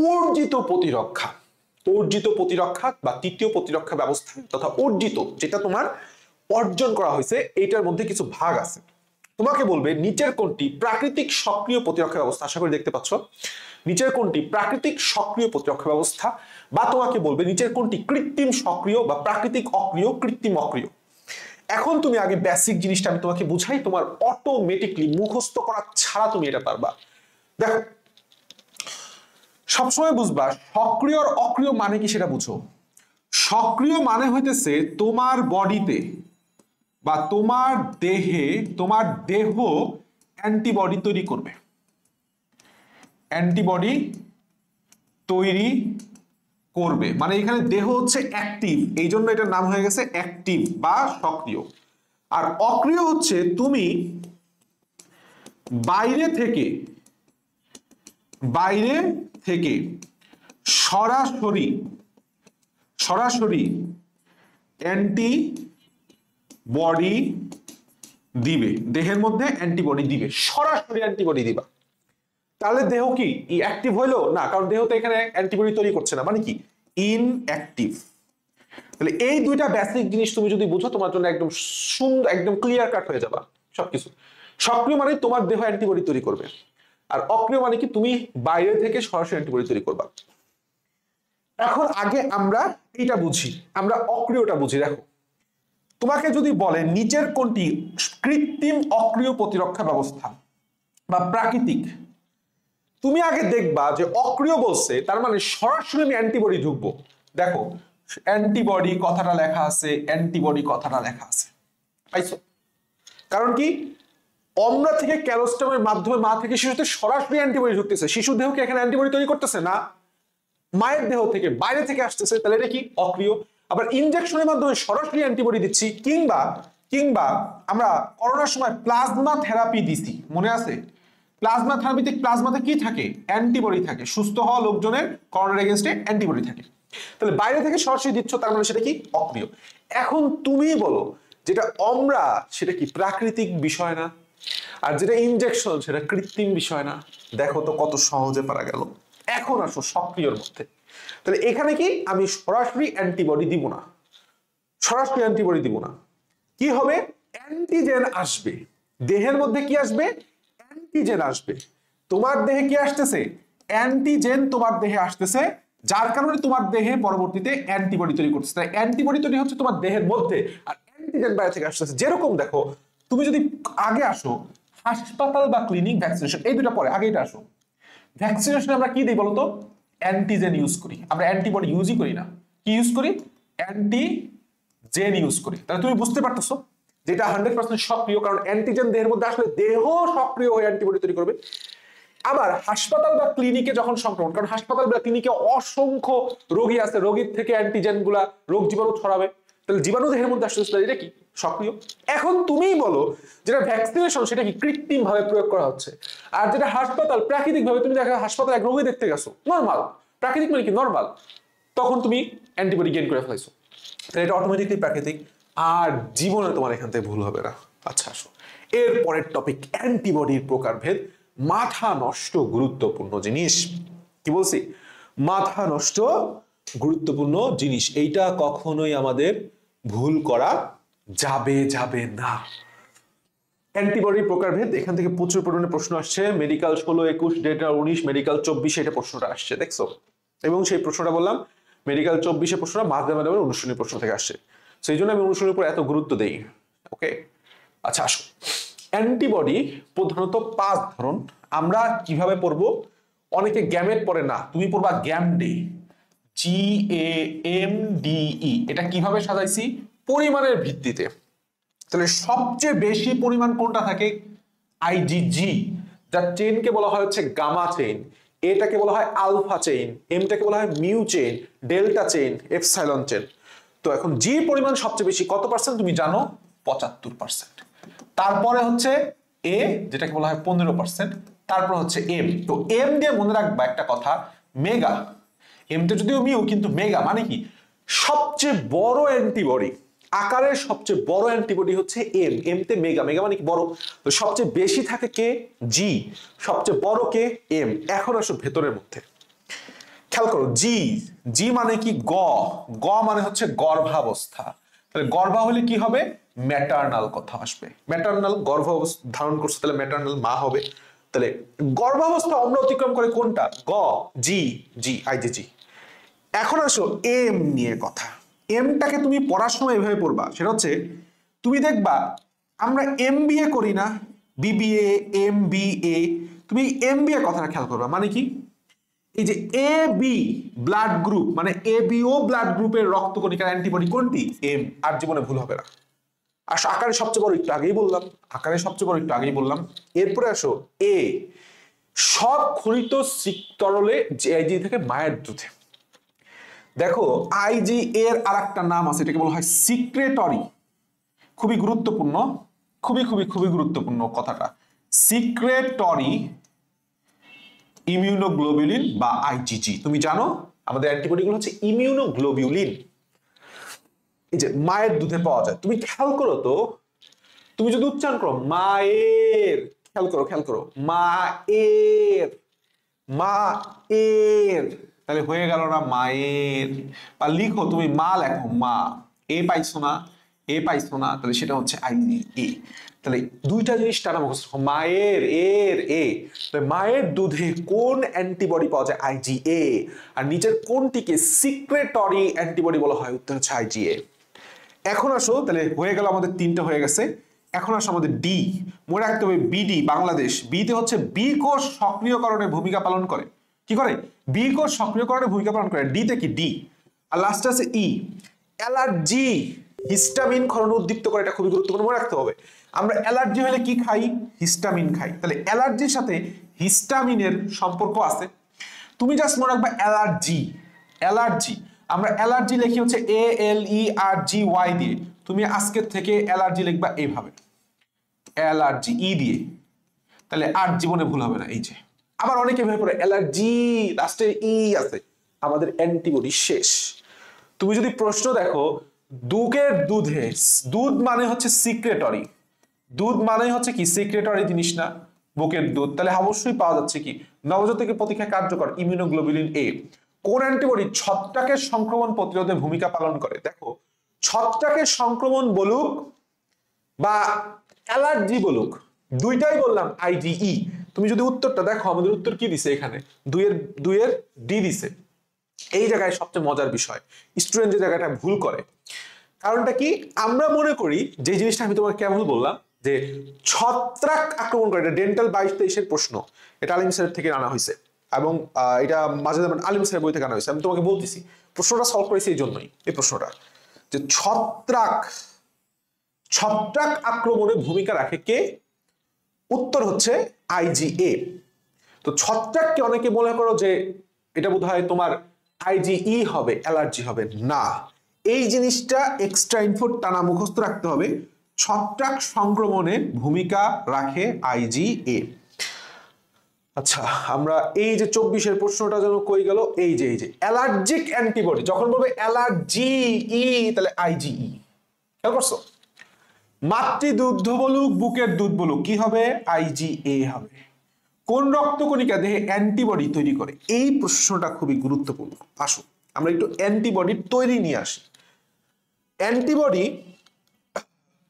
অর্জিত প্রতিরক্ষা, অর্জিত প্রতিরক্ষা বা তৃতীয় প্রতিরক্ষা ব্যবস্থা তথা অর্জিত যেটা তোমার অর্জন করা হয়েছে, এটার মধ্যে কিছু ভাগ আছে। তোমাকে বলবে নিচের কোনটি প্রাকৃতিক সক্রিয় প্রতিরক্ষা ব্যবস্থা। আশা করি দেখতে পাচ্ছ। নিচের কোনটি প্রাকৃতিক সক্রিয় প্রতিরক্ষা ব্যবস্থা, বা তোমাকে বলবে নিচের কোনটি কৃত্রিম সক্রিয় বা প্রাকৃতিক অক্রিয়, কৃত্রিম অক্রিয়। এখন তুমি আগে বেসিক জিনিসটা আমি তোমাকে বুঝাই, তোমার অটোমেটিকলি মুখস্থ করা ছাড়া তুমি এটা পারবা। দেখো, সবসময় বুঝবা সক্রিয় আর অক্রিয় মানে কি সেটা বুঝো। সক্রিয় মানে হইতেছে তোমার বডিতে বা তোমার দেহে, তোমার দেহ অ্যান্টিবডি তৈরি করবে, অ্যান্টিবডি তৈরি করবে, মানে এখানে দেহ হচ্ছে অ্যাক্টিভ, এই জন্য এটার নাম হয়ে গেছে অ্যাক্টিভ বা সক্রিয়। আর অক্রিয় হচ্ছে তুমি বাইরে থেকে সরাসরি অ্যান্টিবডি দিবে, দেহের মধ্যে অ্যান্টিবডি দিবে, সরাসরি অ্যান্টিবডি দিবা। তাহলে দেহ কি অ্যাক্টিভ হইলো না, কারণ দেহ তো এখানে অ্যান্টিবডি তৈরি করছে না, মানে কি ইনঅ্যাক্টিভ। তাহলে এই দুইটা বেসিক জিনিস তুমি যদি বুঝো, তোমার জন্য একদম সুন্দর, একদম ক্লিয়ার কাট হয়ে যাবা সবকিছু। সক্রিয় মানে তোমার দেহ অ্যান্টিবডি তৈরি করবে, আর অক্রিয় মানে কি তুমি বাইরে থেকে সরাসরি অ্যান্টিবডি তৈরি করবা। এখন আগে আমরা এইটা বুঝি, আমরা অক্রিয়টা বুঝি। দেখো, তোমাকে যদি বলে নিচের কোনটি কৃত্রিম অক্রিয় প্রতিরক্ষা ব্যবস্থা বা প্রাকৃতিক, তুমি আগে দেখবা যে অক্রিয় বলছে, তার মানে সরাসরি আমি অ্যান্টিবডি ঢুকবো। দেখো, অ্যান্টিবডি কথাটা লেখা আছে, অ্যান্টিবডি কথাটা লেখা আছে, পাইছো? কারণ কি, অম্লা থেকে ক্যালস্ট্রামের মাধ্যমে মা থেকে শিশুতে সরাসরি অ্যান্টিবডি ঢুকতেছে। শিশু দেহ কি এখানে অ্যান্টিবডি তৈরি করতেছে না, মায়ের দেহ থেকে বাইরে থেকে আসতেছে, তাহলে এটা কি অক্রিয়। আবার ইনজেকশনের মাধ্যমে সরাসরি অ্যান্টিবডি দিচ্ছি, কিংবা আমরা করোনার সময় প্লাজমা থেরাপি দিছি, মনে আছে? প্লাজমা থেরাপিতে প্লাজমাতে কি থাকে, অ্যান্টিবডি থাকে, সুস্থ হওয়া লোকজনের করোনার এগেইনস্টে অ্যান্টিবডি থাকে। তাহলে বাইরে থেকে সরাসরি দিচ্ছ, তার মানে সেটা কি অক্রিয়। এখন তুমি বলো যেটা অম্লা সেটা কি প্রাকৃতিক বিষয় না, আর যেটা ইনজেকশন সেটা কৃত্রিম বিষয় না? দেখো তো কত সহজে পারা গেল। এখন আসো সক্রিয়র মধ্যে। তাহলে এখানে কি আমি সরাসরি অ্যান্টিবডি দিব না, সরাসরি অ্যান্টিবডি দিব না। কি হবে, অ্যান্টিজেন আসবে দেহের মধ্যে। কি আসবে, অ্যান্টিজেন আসবে। তোমার দেহে কি আসতেছে, অ্যান্টিজেন তোমার দেহে আসতেছে, যার কারণে তোমার দেহে পরবর্তীতে অ্যান্টিবডি তৈরি করতেছে। তাই অ্যান্টিবডি তৈরি হচ্ছে তোমার দেহের মধ্যে, আর অ্যান্টিজেন বাইরে থেকে আসতেছে। যেরকম দেখো, তুমি যদি আগে আসো হাসপাতাল বা ক্লিনিক, ভ্যাকসিনেশন, এই দুটো পরে, আগে এটা আসো। ভ্যাকসিনেশনে আমরা কি দিই বলতো, অ্যান্টিজেন ইউজ করি, আমরা অ্যান্টিবডি ইউজই করি না। কি ইউজ করি, অ্যান্টিজেন ইউজ করি। তাহলে তুমি বুঝতে পারতেছো যেটা 100% সক্রিয়, কারণ অ্যান্টিজেন দেহের মধ্যে আসলে দেহ সক্রিয় হয়ে অ্যান্টিবডি তৈরি করবে। আবার হাসপাতাল বা ক্লিনিকে যখন সংক্রমণ, কারণ হাসপাতাল বা ক্লিনিকে অসংখ্য রোগী আছে, রোগীর থেকে অ্যান্টিজেন গুলা রোগ জীবাণু ছড়াবে, তাহলে জীবাণু দেহের মধ্যে আসলে এটা কি সক্রিয়। এখন তুমিই বলো যেটা ভ্যাকসিনেশন সেটা কি কৃত্রিম ভাবে প্রয়োগ করা হচ্ছে, আর যেটা হাসপাতাল প্রাকৃতিক ভাবে। তুমি দেখো হাসপাতালে এক রোগী দেখতে গেছো, নর্মাল, প্রাকৃতিক মানে কি নর্মাল, তখন তুমি অ্যান্টিবডি গেইন করে ফেলাইছো, তাহলে এটা অটোমেটিকলি প্রাকৃতিক। আর জীবনে তোমার এখান থেকে ভুল হবে না। আচ্ছা আসো এর পরের টপিক, অ্যান্টিবডির প্রকারভেদ। মাথা নষ্ট গুরুত্বপূর্ণ জিনিস। কি বলছি, মাথা নষ্ট গুরুত্বপূর্ণ জিনিস, এইটা কখনোই আমাদের ভুল করা যাবে না। অ্যান্টিবডির প্রকারভেদ, এখান থেকে প্রচুর পরিমাণে প্রশ্ন আসছে। মেডিকেল 16, 21, ডেটা 19, মেডিকেল 24 এটা প্রশ্নটা আসছে, দেখছো? এবং সেই প্রশ্নটা বললাম মেডিকেল 24 প্রশ্নটা মাঝে মাঝে অনুশীলনী প্রশ্ন থেকে আসছে, সেই জন্য আমি অনুশীলনের উপর এত গুরুত্ব দেই। ওকে, আচ্ছা আসো। অ্যান্টিবডি প্রধানত 5 ধরন। আমরা কিভাবে পড়বো, অনেকে গ্যামেট পড়ে না, তুমি পড়বা গ্যামডি, GAMDE। এটা কিভাবে সাজাইছি, পরিমাণের ভিত্তিতে। তাহলে সবচেয়ে বেশি পরিমাণ কোনটা থাকে, IgG, যার চেইনকে বলা হয় হচ্ছে গামা চেইন, এটাকে বলা হয় আলফা চেইন, এমটাকে বলা হয় mu chain, delta chain, epsilon chain. তো এখন জি পরিমাণ সবচেয়ে বেশি, কত পার্সেন্ট তুমি জানো, 75%। তারপরে হচ্ছে এ, যেটাকে বলা হয় 15%, তারপর হচ্ছে এম। তো এম দিয়ে মনে রাখবা একটা কথা, মেগা। এমটা যদিও মিউ, কিন্তু মেগা মানে কি সবচেয়ে বড় অ্যান্টিবডি, আকারের সবচেয়ে বড় অ্যান্টিবডি হচ্ছে এম, এমতে মেগা, মেগা মানে কি বড়। তো সবচেয়ে বেশি থাকে কে, জি, সবচেয়ে বড় কে, এম। এখন আসো ভেতরের মধ্যে, খেয়াল করো জি, জি মানে কি গ, গ মানে হচ্ছে গর্ভাবস্থা। তাহলে গর্ভা হলে কি হবে, ম্যাটারনাল কথা আসবে, ম্যাটারনাল গর্ভ ধারণ করছে তাহলে ম্যাটারনাল মা হবে। তাহলে গর্ভাবস্থা আমরা অতিক্রম করে কোনটা, গ, জি, জি আই জি জি। এখন আসো এম নিয়ে কথা। এমটাকে তুমি পড়ার সময় এভাবে পড়বা, সেটা হচ্ছে তুমি দেখবা আমরা এমবিএ করি না, বিবিএ, এমবিএ, তুমি এমবিএ কথাটা খেয়াল করবা, মানে কি এই যে এ বি ব্লাড গ্রুপ মানে এ বি ও ব্লাড গ্রুপের রক্তকণিকার অ্যান্টিবডি কোনটি, এম। আর জীবনে ভুল হবে না। আসো আকারে সবচেয়ে বড় একটু আগেই বললাম, আকারে সবচেয়ে বড় একটু আগেই বললাম। এরপরে আসো এ, সব ক্ষরিত তরলে আইজি থেকে মায়ের দুধে। দেখো আইজি এর আর একটা নাম আছে, এটাকে বলা হয় সিক্রেটরি। খুবই গুরুত্বপূর্ণ, খুবই খুবই খুবই গুরুত্বপূর্ণ কথাটা, সিক্রেটরি ইমিউনোগ্লোবিউলিন বা আইজিজি। তুমি জানো আমাদের অ্যান্টিবডিগুলো হচ্ছে ইমিউনোগ্লোবিউলিন, এই যে মায়ের দুধে পাওয়া যায়। তুমি খেয়াল করো তো, তুমি যদি উচ্চারণ করো মায়ের, খেয়াল করো খেয়াল করো, মায়ের, মা এর, তাহলে হয়ে গেল না মায়ের। বা লিখো তুমি মা লেখো মা, এ পাইছো না, এ পাইছো না, তাহলে সেটা হচ্ছে আইজি এ। তাহলে দুইটা জিনিস টানা মুখস্থ, মায়ের এর এ। মায়ের দুধে কোন অ্যান্টিবডি পাওয়া যায়, আইজিএ। আর নিচের কোনটিকে সিক্রেটরি অ্যান্টিবডি বলা হয়, উত্তর হচ্ছে আইজিএ। এখন আসো, তাহলে হয়ে গেল আমাদের তিনটা হয়ে গেছে। এখন আসো আমাদের ডি, মনে রাখতে হবে বিডি বাংলাদেশ, বিতে হচ্ছে বি কোষ সক্রিয়করণে ভূমিকা পালন করে। কি করে, বি কোষ সক্রিয়করণে ভূমিকা পালন করে। ডিতে কি ডি, আর লাস্টে আছে ই, অ্যালার্জি হিস্টামিন ক্ষরণ উদ্দীপ্ত করে, এটা খুবই গুরুত্বপূর্ণ মনে রাখতে হবে। আমরা অ্যালার্জি হলে কি খাই, হিস্টামিন খাই। তাহলে অ্যালার্জির সাথে হিস্টামিনের সম্পর্ক আছে। তুমি জাস্ট মনে রাখবা অ্যালার্জি, অ্যালার্জি আমরা অ্যালার্জি লিখি হচ্ছে ALERGY দিয়ে। তুমি আজকের থেকে অ্যালার্জি লিখবা এইভাবে, অ্যালার্জি ই দিয়ে, তাহলে আর জীবনে ভুল হবে না। এই যে আবার অনেকে ভেবে পড়ে অ্যালার্জি লাস্টে ই আছে, আমাদের অ্যান্টিবডি শেষ। তুমি যদি প্রশ্ন দেখো, দুধের দুধে, দুধ মানে হচ্ছে সিক্রেটরি, দুধ মানে হচ্ছে কি সিক্রেটরি জিনিস না, বুকের দুধ, তাহলে অবশ্যই পাওয়া যাচ্ছে কি নবজাতকের প্রতিরক্ষা কার্যকর ইমিউনোগ্লোবুলিন এ। কোন অ্যান্টিবডি ছত্রাকের সংক্রমণ প্রতিরোধে ভূমিকা পালন করে। দেখো ছত্রাকের সংক্রমণ বলুক বা অ্যালার্জি বলুক, দুইটাই বললাম আইজিই। তুমি যদি উত্তরটা দেখো, আমাদের উত্তর কি দিছে এখানে, দুইয়ের ডি দিছে। এই জায়গায় সবচেয়ে মজার বিষয়, স্টুডেন্ট যে জায়গাটা ভুল করে, কারণটা কি, আমরা মনে করি যে জিনিসটা আমি তোমাকে কেমন বললাম যে ছত্রাক আক্রমণ করে, এটা ডেন্টাল 22-23-এর প্রশ্ন, এটা আলিম স্যারের থেকে আনা হয়েছে এবং এটা মাঝে আলিম স্যারের বই থেকে আনা হয়েছে। আমি তোমাকে বলতেছি প্রশ্নটা সলভ করেছি এই জন্যই, এই প্রশ্নটা যে ছত্রাক আক্রমণে ভূমিকা রাখে কে, উত্তর হচ্ছে আইজিএ। তো ছত্রাককে অনেকে মনে করো যে এটা বোধহয় তোমার আইজিই হবে, অ্যালার্জি হবে না। এই জিনিসটা এক্সট্রা ইনপুট টানা মুখস্থ রাখতে হবে, ছত্রাক সংক্রমণে ভূমিকা রাখে আইজিএ। আচ্ছা আমরা এই যে 24-এর প্রশ্নটা যেন কই গেল, এই যে অ্যালার্জিক অ্যান্টিবডি, যখন বলবে অ্যালার্জি ই তাহলে আইজিই। খেয়াল করছো, মাতৃদুগ্ধ বলুক বুকের দুধ বলুক কি হবে, আইজিএ হবে। কোন রক্তকণিকা দেহে অ্যান্টিবডি তৈরি করে, এই প্রশ্নটা খুবই গুরুত্বপূর্ণ। আসো আমরা একটু অ্যান্টিবডি তৈরি নিয়ে আসি। অ্যান্টিবডি,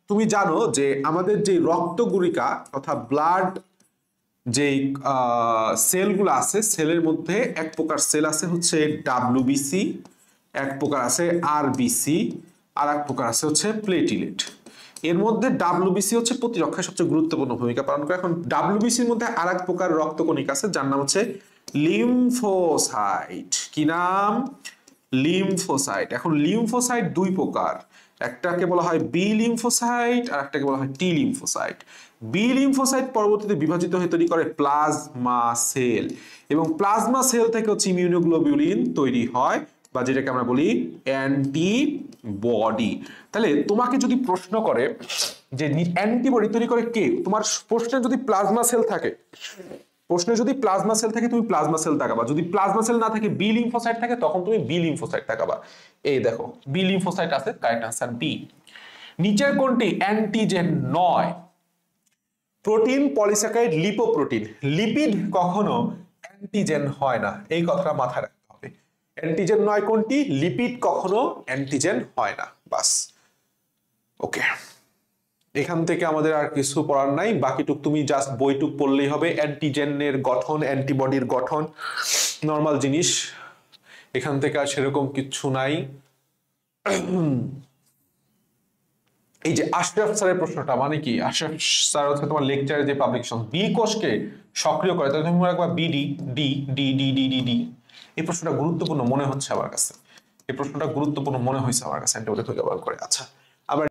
তুমি জানো যে আমাদের যে রক্তগুলিকা তথা ব্লাড যেই সেলগুলো আছে, সেলের মধ্যে এক প্রকার সেল আছে হচ্ছে ডাব্লিউবিসি, এক প্রকার আছে আরবিসি, আর এক প্রকার আছে হচ্ছে প্লেটিলেট। এর মধ্যে ডাব্লিউবিসি হচ্ছে প্রতিরক্ষায় সবচেয়ে গুরুত্বপূর্ণ ভূমিকা পালন করে। এখন ডাব্লিউবিসির মধ্যে আর এক প্রকার রক্তকণিকা আছে যার নাম হচ্ছে লিম্ফোসাইট। কি নাম, লিম্ফোসাইট। এখন লিম্ফোসাইট দুই প্রকার, একটাকে বলা হয় বি লিম্ফোসাইট আর একটাকে বলা হয় টি লিম্ফোসাইট। বি লিম্ফোসাইট পরবর্তীতে বিভাজিত হয়ে তৈরি করে প্লাজমা সেল, এবং প্লাজমা সেল থেকে হচ্ছে ইমিউনোগ্লোবিউলিন তৈরি হয় বা যেটাকে আমরা বলি অ্যান্টিবডি। তাহলে তোমাকে যদি প্রশ্ন করে যে অ্যান্টিবডি তৈরি করে কে, তোমার প্রশ্নে যদি প্লাজমা সেল থাকে, প্রশ্নে যদি প্লাজমা সেল থাকে তুমি প্লাজমা সেল তাকাবা, যদি প্লাজমা সেল না থাকে বি লিম্ফোসাইট থাকে তখন তুমি বি লিম্ফোসাইট তাকাবা। এই দেখো বি লিম্ফোসাইট আছে, কারেক্ট আনসার বি। নিচের কোনটি অ্যান্টিজেন নয়, প্রোটিন, পলিস্যাকারাইড, লিপোপ্রোটিন। লিপিড কখনো অ্যান্টিজেন হয় না, এই কথাটা মাথায় রাখতে হবে। অ্যান্টিজেন নয় কোনটি? লিপিড কখনো অ্যান্টিজেন হয় না। বাস, ওকে। এখান থেকে আমাদের আর কিছু পড়ার নাই, বাকিটুক তুমি জাস্ট বইটুক পড়লেই হবে। অ্যান্টিজেনের গঠন, অ্যান্টিবডির গঠন, নর্মাল জিনিস, এখান থেকে আর সেরকম কিছু নাই। এই যে আশরাফ স্যারের প্রশ্নটা মানে কি? আশরাফ স্যার হচ্ছে তোমার লেকচারে যে পাবলিকেশন বি কোষকে সক্রিয় করে, তাহলে তুমি মনে রাখবা BD, D D D D D D. এই প্রশ্নটা গুরুত্বপূর্ণ মনে হচ্ছে আমার কাছে, এই প্রশ্নটা গুরুত্বপূর্ণ মনে হয়েছে আমার কাছে অ্যান্টিবডি ব্যবহার করে। আচ্ছা,